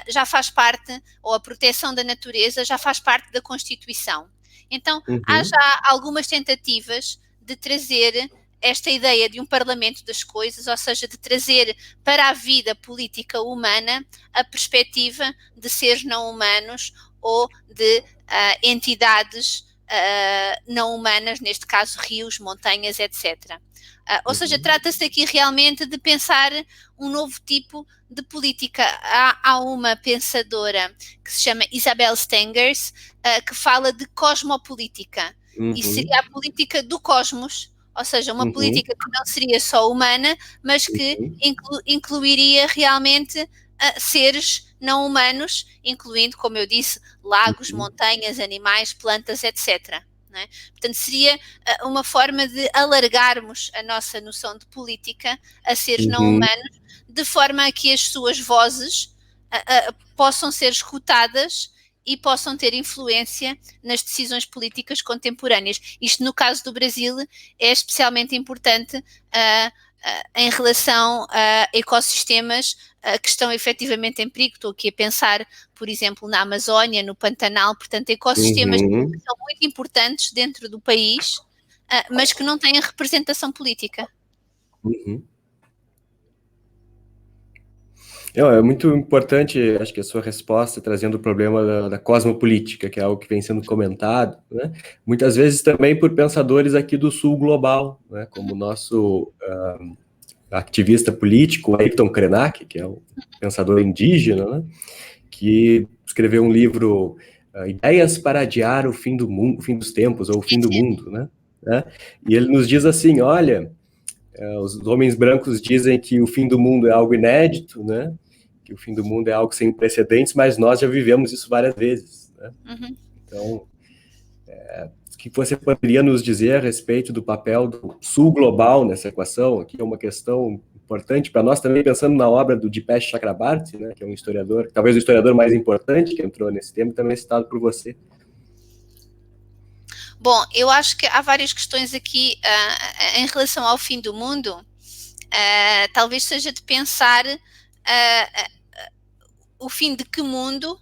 já faz parte, ou a proteção da natureza já faz parte da Constituição. Então, há já algumas tentativas de trazer esta ideia de um parlamento das coisas, ou seja, de trazer para a vida política humana a perspectiva de seres não humanos ou de entidades não humanas, neste caso rios, montanhas, etc. Ou seja, trata-se aqui realmente de pensar um novo tipo de política. Há uma pensadora que se chama Isabel Stengers que fala de cosmopolítica. E seria a política do cosmos, ou seja, uma política que não seria só humana, mas que incluiria realmente seres não humanos, incluindo, como eu disse, lagos, montanhas, animais, plantas, etc. Não é? Portanto, seria uma forma de alargarmos a nossa noção de política a seres não humanos, de forma a que as suas vozes possam ser escutadas e possam ter influência nas decisões políticas contemporâneas. Isto, no caso do Brasil, é especialmente importante em relação a ecossistemas que estão efetivamente em perigo. Estou aqui a pensar, por exemplo, na Amazónia, no Pantanal, portanto, ecossistemas que são muito importantes dentro do país, mas que não têm representação política. É muito importante, acho que a sua resposta, trazendo o problema da cosmopolítica, que é algo que vem sendo comentado, né? Muitas vezes também por pensadores aqui do sul global, né? Como o nosso ativista político, Ayrton Krenak, que é um pensador indígena, né? Que escreveu um livro, Ideias para Adiar o Fim do Mundo, o Fim dos Tempos, ou o Fim do Mundo, né? E ele nos diz assim, olha, os homens brancos dizem que o fim do mundo é algo inédito, né? Que o fim do mundo é algo sem precedentes, mas nós já vivemos isso várias vezes, né? Então, o que você poderia nos dizer a respeito do papel do sul global nessa equação? Aqui é uma questão importante para nós também, pensando na obra do Dipesh Chakrabarty, né? Que é um historiador, talvez o historiador mais importante que entrou nesse tema, também citado por você. Bom, eu acho que há várias questões aqui em relação ao fim do mundo. Talvez seja de pensar o fim de que mundo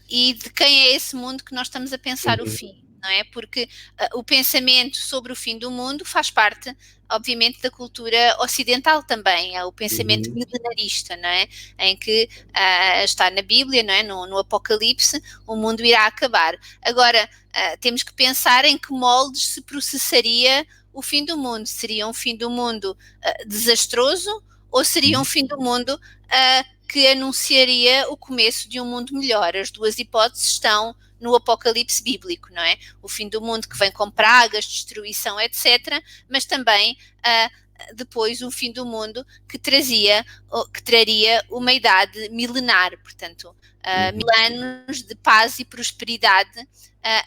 e de quem é esse mundo que nós estamos a pensar o fim, não é? Porque o pensamento sobre o fim do mundo faz parte, obviamente, da cultura ocidental também, é o pensamento milenarista, não é? Em que está na Bíblia, não é? No Apocalipse, o mundo irá acabar. Agora, temos que pensar em que moldes se processaria o fim do mundo. Seria um fim do mundo desastroso ou seria um fim do mundo que anunciaria o começo de um mundo melhor? As duas hipóteses estão no Apocalipse bíblico, não é? O fim do mundo que vem com pragas, destruição, etc., mas também depois um fim do mundo que traria uma idade milenar, portanto, 1000 anos de paz e prosperidade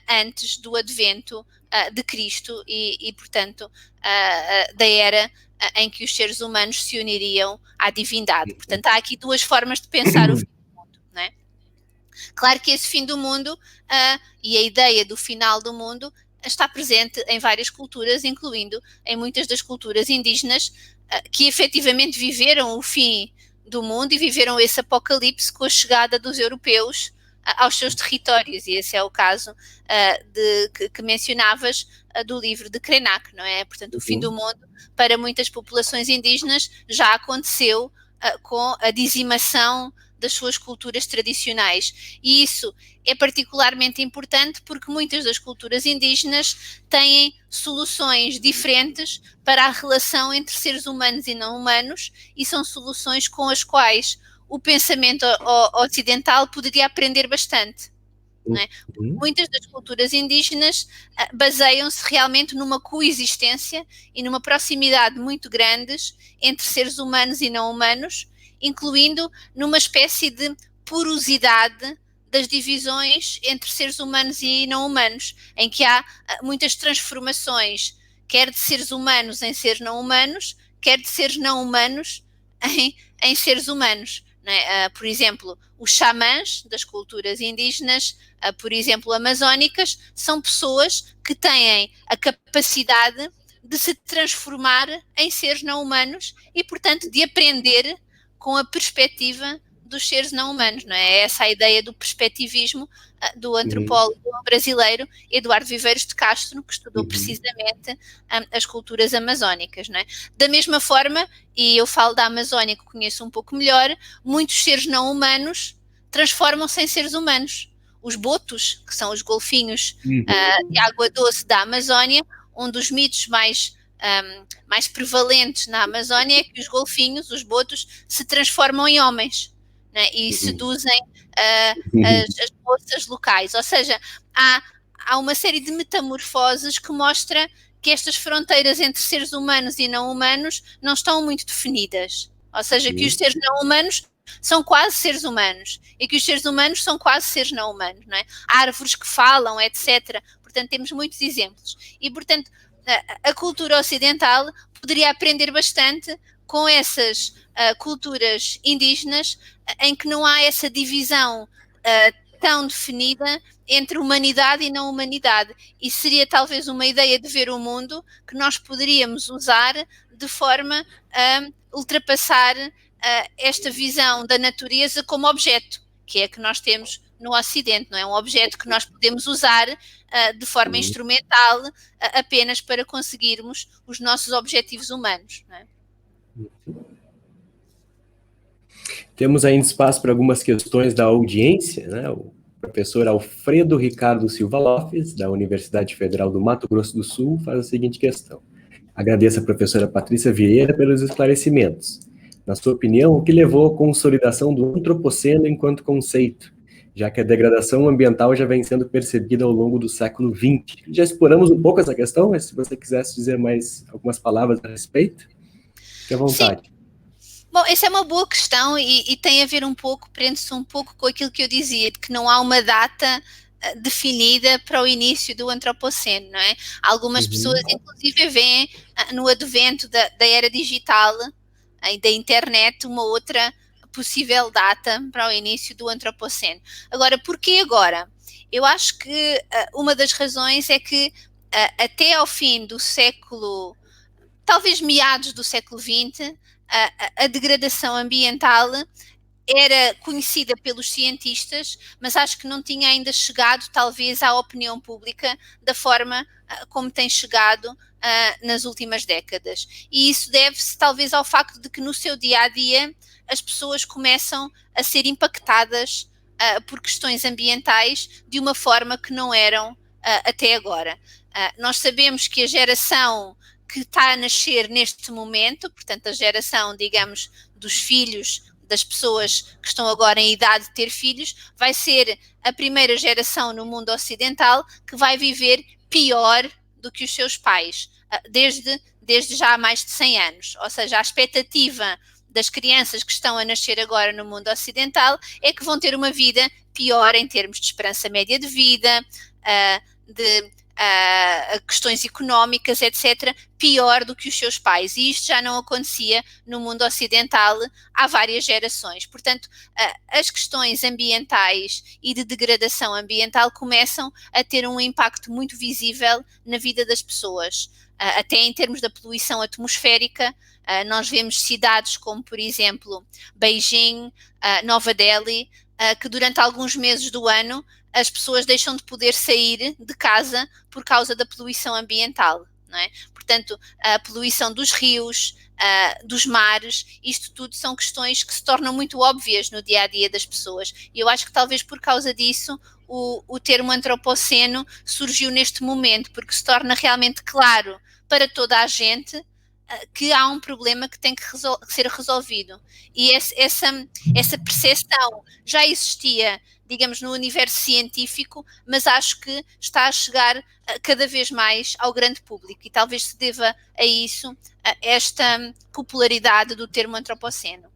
antes do advento de Cristo e portanto, da era em que os seres humanos se uniriam à divindade. Portanto, há aqui duas formas de pensar o fim do mundo, não é? Claro que esse fim do mundo e a ideia do final do mundo está presente em várias culturas, incluindo em muitas das culturas indígenas que efetivamente viveram o fim do mundo e viveram esse apocalipse com a chegada dos europeus aos seus territórios, e esse é o caso que mencionavas do livro de Krenak, não é? Portanto, o fim do mundo para muitas populações indígenas já aconteceu com a dizimação das suas culturas tradicionais, e isso é particularmente importante porque muitas das culturas indígenas têm soluções diferentes para a relação entre seres humanos e não humanos, e são soluções com as quais o pensamento ocidental poderia aprender bastante. Não é? Muitas das culturas indígenas baseiam-se realmente numa coexistência e numa proximidade muito grandes entre seres humanos e não humanos, incluindo numa espécie de porosidade das divisões entre seres humanos e não humanos, em que há muitas transformações, quer de seres humanos em seres não humanos, quer de seres não humanos em seres humanos. Por exemplo, os xamãs das culturas indígenas, por exemplo, amazónicas, são pessoas que têm a capacidade de se transformar em seres não humanos e, portanto, de aprender com a perspectiva dos seres não humanos, não é? Essa é a ideia do perspectivismo do antropólogo brasileiro Eduardo Viveiros de Castro, que estudou precisamente as culturas amazónicas, não é? Da mesma forma, e eu falo da Amazónia que conheço um pouco melhor, muitos seres não humanos transformam-se em seres humanos. Os botos, que são os golfinhos de água doce da Amazónia, um dos mitos mais prevalentes na Amazónia é que os golfinhos, os botos, se transformam em homens, né, e seduzem as moças locais. Ou seja, há uma série de metamorfoses que mostra que estas fronteiras entre seres humanos e não humanos não estão muito definidas. Ou seja, que os seres não humanos são quase seres humanos e que os seres humanos são quase seres não humanos, não é? Há árvores que falam, etc. Portanto, temos muitos exemplos. E, portanto, a cultura ocidental poderia aprender bastante com essas culturas indígenas em que não há essa divisão tão definida entre humanidade e não humanidade. E seria talvez uma ideia de ver o mundo que nós poderíamos usar de forma a ultrapassar esta visão da natureza como objeto, que é a que nós temos no Ocidente, não é? Um objeto que nós podemos usar de forma instrumental apenas para conseguirmos os nossos objetivos humanos, não é? Temos ainda espaço para algumas questões da audiência, né? O professor Alfredo Ricardo Silva Lopes, da Universidade Federal do Mato Grosso do Sul, faz a seguinte questão. Agradeço a professora Patrícia Vieira pelos esclarecimentos. Na sua opinião, o que levou à consolidação do antropoceno enquanto conceito, já que a degradação ambiental já vem sendo percebida ao longo do século XX? Já exploramos um pouco essa questão, mas se você quisesse dizer mais algumas palavras a respeito, fique à vontade. Sim. Bom, essa é uma boa questão e tem a ver um pouco, prende-se um pouco com aquilo que eu dizia, de que não há uma data definida para o início do antropoceno, não é? Algumas pessoas, inclusive, veem no advento da era digital e da internet uma outra possível data para o início do antropoceno. Agora, porquê agora? Eu acho que uma das razões é que até ao fim do século, talvez meados do século XX, a degradação ambiental era conhecida pelos cientistas, mas acho que não tinha ainda chegado, talvez, à opinião pública da forma como tem chegado nas últimas décadas. E isso deve-se, talvez, ao facto de que no seu dia-a-dia as pessoas começam a ser impactadas por questões ambientais de uma forma que não eram até agora. Nós sabemos que a geração que está a nascer neste momento, portanto a geração, digamos, dos filhos das pessoas que estão agora em idade de ter filhos, vai ser a primeira geração no mundo ocidental que vai viver pior do que os seus pais, desde já há mais de 100 anos. Ou seja, a expectativa das crianças que estão a nascer agora no mundo ocidental é que vão ter uma vida pior em termos de esperança média de vida, de questões económicas, etc., pior do que os seus pais. E isto já não acontecia no mundo ocidental há várias gerações. Portanto, as questões ambientais e de degradação ambiental começam a ter um impacto muito visível na vida das pessoas. Até em termos da poluição atmosférica, nós vemos cidades como, por exemplo, Beijing, Nova Delhi, que durante alguns meses do ano as pessoas deixam de poder sair de casa por causa da poluição ambiental, não é? Portanto, a poluição dos rios, dos mares, isto tudo são questões que se tornam muito óbvias no dia-a-dia das pessoas. E eu acho que talvez por causa disso o termo antropoceno surgiu neste momento, porque se torna realmente claro para toda a gente que há um problema que tem que ser resolvido. E essa percepção já existia, digamos, no universo científico, mas acho que está a chegar cada vez mais ao grande público e talvez se deva a isso, a esta popularidade do termo antropoceno.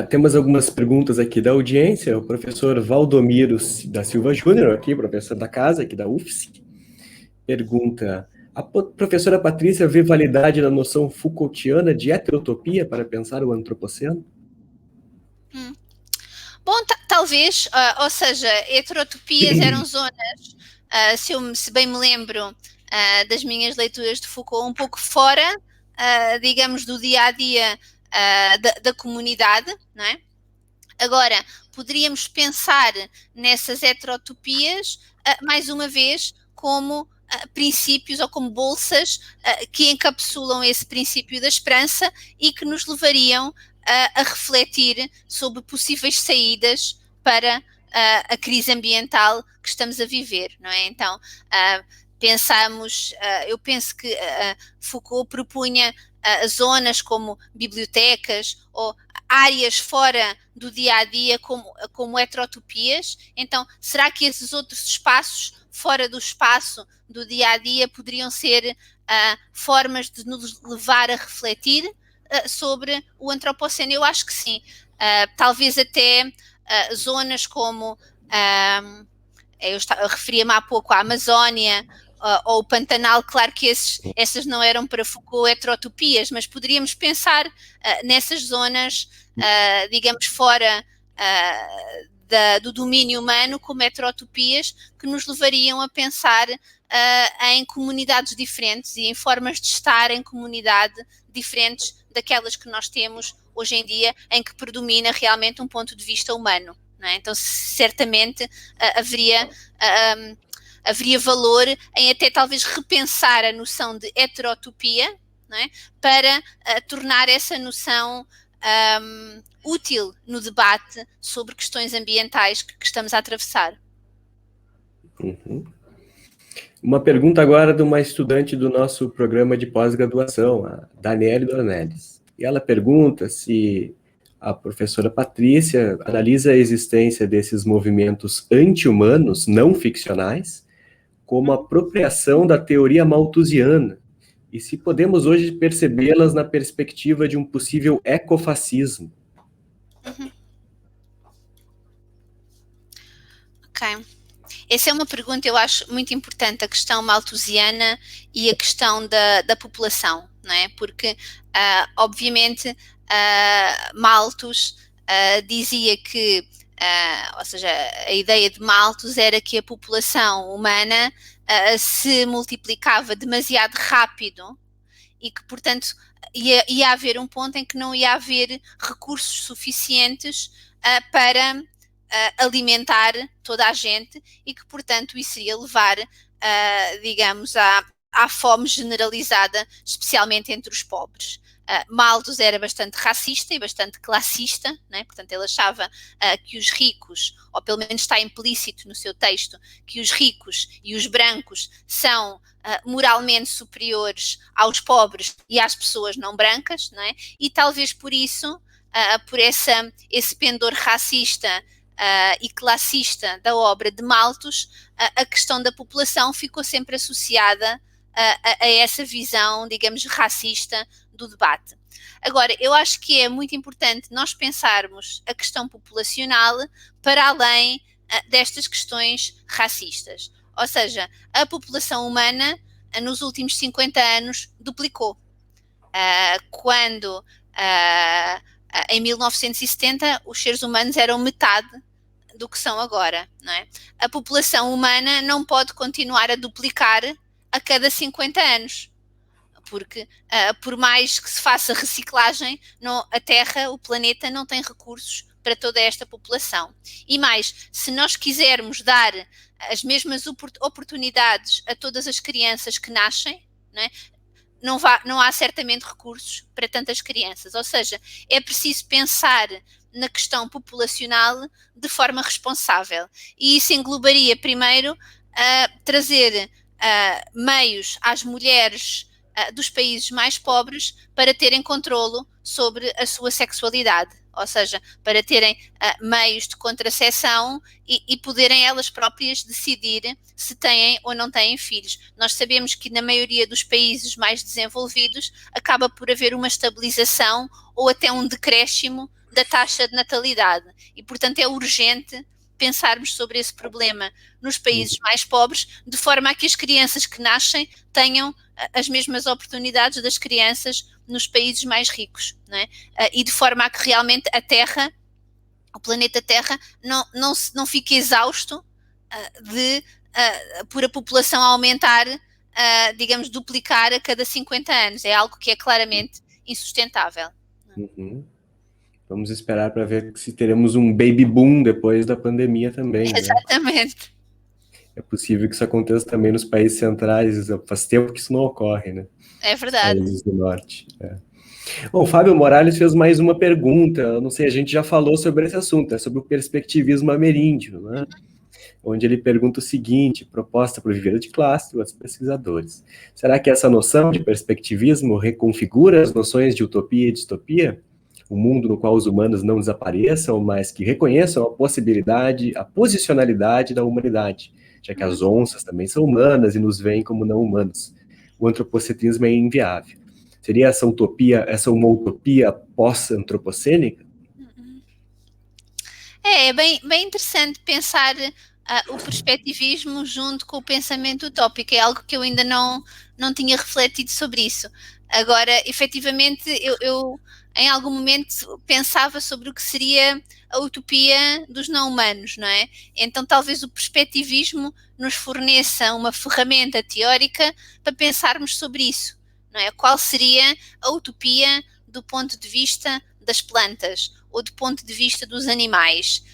Temos algumas perguntas aqui da audiência. O professor Valdomiro da Silva Júnior, aqui, professor da casa, aqui da UFSC, pergunta: a professora Patrícia vê validade na noção Foucaultiana de heterotopia para pensar o antropoceno? Bom, talvez, ou seja, heterotopias eram zonas, se bem me lembro das minhas leituras de Foucault, um pouco fora, digamos, do dia-a-dia da comunidade, não é? Agora, poderíamos pensar nessas heterotopias, mais uma vez, como princípios ou como bolsas que encapsulam esse princípio da esperança e que nos levariam a refletir sobre possíveis saídas para a crise ambiental que estamos a viver, não é? Então, eu penso que Foucault propunha zonas como bibliotecas ou áreas fora do dia-a-dia como heterotopias. Então, será que esses outros espaços fora do espaço do dia-a-dia poderiam ser formas de nos levar a refletir sobre o antropoceno? Eu acho que sim. Talvez até zonas como, eu referia-me há pouco à Amazónia, ou o Pantanal. Claro que essas não eram para Foucault heterotopias, mas poderíamos pensar nessas zonas, digamos, fora do domínio humano, como heterotopias, que nos levariam a pensar em comunidades diferentes e em formas de estar em comunidade diferentes daquelas que nós temos hoje em dia, em que predomina realmente um ponto de vista humano, não é? Então, certamente haveria valor em até talvez repensar a noção de heterotopia, não é? Para tornar essa noção útil no debate sobre questões ambientais que estamos a atravessar. Uhum. Uma pergunta agora de uma estudante do nosso programa de pós-graduação, a Daniele Dornelles. E ela pergunta se a professora Patrícia analisa a existência desses movimentos anti-humanos não ficcionais como apropriação da teoria malthusiana, e se podemos hoje percebê-las na perspectiva de um possível ecofascismo. Ok. Essa é uma pergunta, eu acho, muito importante, a questão malthusiana e a questão da população, não é? Porque, obviamente, Malthus dizia que, ou seja, a ideia de Malthus era que a população humana se multiplicava demasiado rápido e que, portanto, ia haver um ponto em que não ia haver recursos suficientes para alimentar toda a gente e que, portanto, isso ia levar, digamos, à fome generalizada, especialmente entre os pobres. Malthus era bastante racista e bastante classista, né? Portanto, ele achava que os ricos, ou pelo menos está implícito no seu texto, que os ricos e os brancos são moralmente superiores aos pobres e às pessoas não brancas, não é? E talvez por isso, por esse pendor racista e classista da obra de Malthus, a questão da população ficou sempre associada a essa visão, digamos, racista do debate. Agora, eu acho que é muito importante nós pensarmos a questão populacional para além destas questões racistas. Ou seja, a população humana nos últimos 50 anos duplicou. Quando em 1970 os seres humanos eram metade do que são agora, não é? A população humana não pode continuar a duplicar a cada 50 anos, porque por mais que se faça reciclagem, a Terra, o planeta, não tem recursos para toda esta população. E mais, se nós quisermos dar as mesmas oportunidades a todas as crianças que nascem, não é? Não há certamente recursos para tantas crianças. Ou seja, é preciso pensar na questão populacional de forma responsável. E isso englobaria, primeiro, trazer meios às mulheres dos países mais pobres para terem controlo sobre a sua sexualidade, ou seja, para terem meios de contraceção e poderem elas próprias decidir se têm ou não têm filhos. Nós sabemos que na maioria dos países mais desenvolvidos acaba por haver uma estabilização ou até um decréscimo da taxa de natalidade e, portanto, é urgente pensarmos sobre esse problema nos países mais pobres, de forma a que as crianças que nascem tenham as mesmas oportunidades das crianças nos países mais ricos, não é? E de forma a que realmente a Terra, o planeta Terra, não fique exausto por a população aumentar, digamos, duplicar a cada 50 anos. É algo que é claramente insustentável. Uhum. Vamos esperar para ver se teremos um baby boom depois da pandemia também, né? Exatamente. É possível que isso aconteça também nos países centrais, faz tempo que isso não ocorre, né? É verdade. Nos países do norte. Bom, o Fábio Morales fez mais uma pergunta, eu não sei, a gente já falou sobre esse assunto, sobre o perspectivismo ameríndio, né? onde ele pergunta o seguinte, proposta por Viveiro de Clastre e outros pesquisadores. Será que essa noção de perspectivismo reconfigura as noções de utopia e distopia? Um mundo no qual os humanos não desapareçam, mas que reconheçam a possibilidade, a posicionalidade da humanidade, já que as onças também são humanas e nos veem como não humanos. O antropocentrismo é inviável. Seria essa uma utopia pós-antropocênica? É bem interessante pensar o perspectivismo junto com o pensamento utópico. É algo que eu ainda não tinha refletido sobre isso. Agora, efetivamente, eu em algum momento pensava sobre o que seria a utopia dos não-humanos, não é? Então talvez o perspectivismo nos forneça uma ferramenta teórica para pensarmos sobre isso, não é? Qual seria a utopia do ponto de vista das plantas ou do ponto de vista dos animais?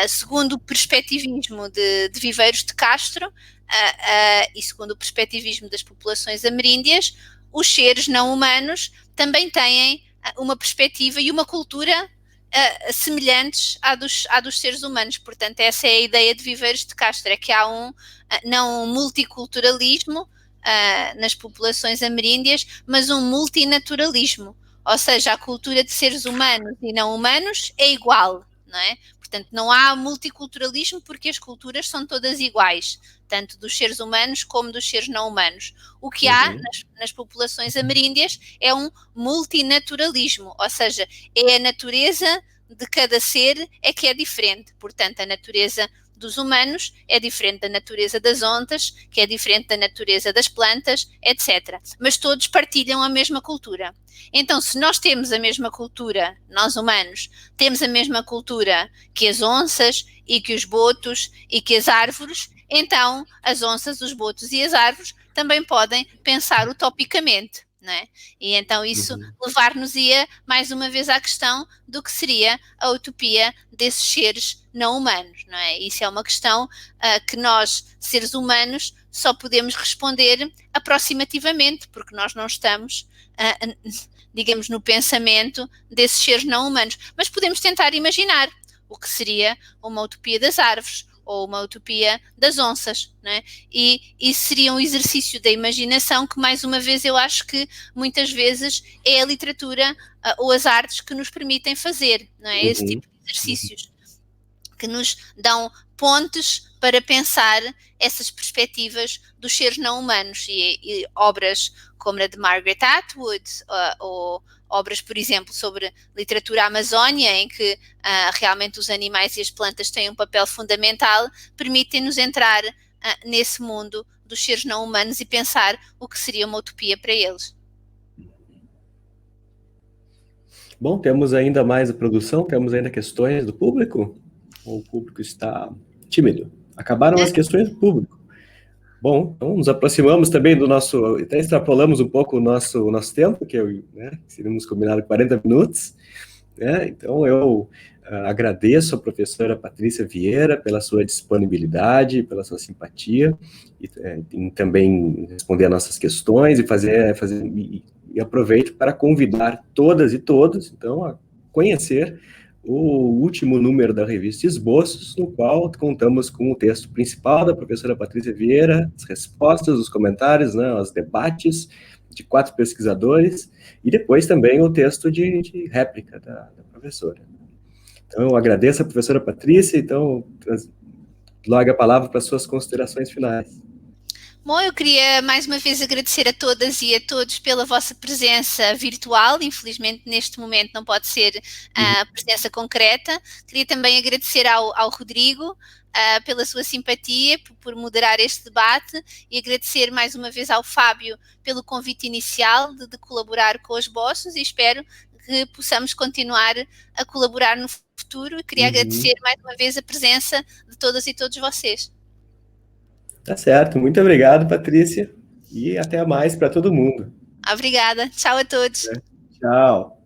Segundo o perspectivismo de Viveiros de Castro e segundo o perspectivismo das populações ameríndias, os seres não humanos também têm uma perspectiva e uma cultura semelhantes à dos seres humanos. Portanto, essa é a ideia de Viveiros de Castro, é que há não um multiculturalismo nas populações ameríndias, mas um multinaturalismo, ou seja, a cultura de seres humanos e não humanos é igual, não é? Portanto, não há multiculturalismo porque as culturas são todas iguais, tanto dos seres humanos como dos seres não humanos. O que há nas populações ameríndias é um multinaturalismo, ou seja, é a natureza de cada ser é que é diferente. Portanto, a natureza dos humanos é diferente da natureza das onças, que é diferente da natureza das plantas, etc. Mas todos partilham a mesma cultura. Então, se nós temos a mesma cultura, nós humanos, temos a mesma cultura que as onças e que os botos e que as árvores, então as onças, os botos e as árvores também podem pensar utopicamente, não é? E então isso levar-nos-ia mais uma vez à questão do que seria a utopia desses seres não humanos, não é? Isso é uma questão que nós, seres humanos, só podemos responder aproximativamente, porque nós não estamos, digamos, no pensamento desses seres não humanos. Mas podemos tentar imaginar o que seria uma utopia das árvores, ou uma utopia das onças, não é? E isso seria um exercício da imaginação que, mais uma vez, eu acho que muitas vezes é a literatura ou as artes que nos permitem fazer, não é? Esse tipo de exercícios que nos dão pontes para pensar essas perspectivas dos seres não humanos e obras como a de Margaret Atwood ou obras, por exemplo, sobre literatura amazónia, em que realmente os animais e as plantas têm um papel fundamental, permitem-nos entrar nesse mundo dos seres não humanos e pensar o que seria uma utopia para eles. Bom, temos ainda mais a produção, temos ainda questões do público? Ou o público está tímido? Acabaram as questões do público. Bom, então nos aproximamos também do nosso, até extrapolamos um pouco o nosso tempo, que seríamos combinado 40 minutos, né? Então eu agradeço a professora Patrícia Vieira pela sua disponibilidade, pela sua simpatia, e também responder as nossas questões e aproveito para convidar todas e todos, então, a conhecer o último número da revista Esboços, no qual contamos com o texto principal da professora Patrícia Vieira, as respostas, os comentários, né, os debates de 4 pesquisadores, e depois também o texto de réplica da professora. Então, eu agradeço a professora Patrícia, então, logo a palavra para suas considerações finais. Bom, eu queria mais uma vez agradecer a todas e a todos pela vossa presença virtual. Infelizmente, neste momento não pode ser a presença concreta. Queria também agradecer ao Rodrigo pela sua simpatia, por moderar este debate, e agradecer mais uma vez ao Fábio pelo convite inicial de colaborar com os Esboços, e espero que possamos continuar a colaborar no futuro. E queria agradecer mais uma vez a presença de todas e todos vocês. Tá certo, muito obrigado, Patrícia, e até mais para todo mundo. Obrigada, tchau a todos. Tchau.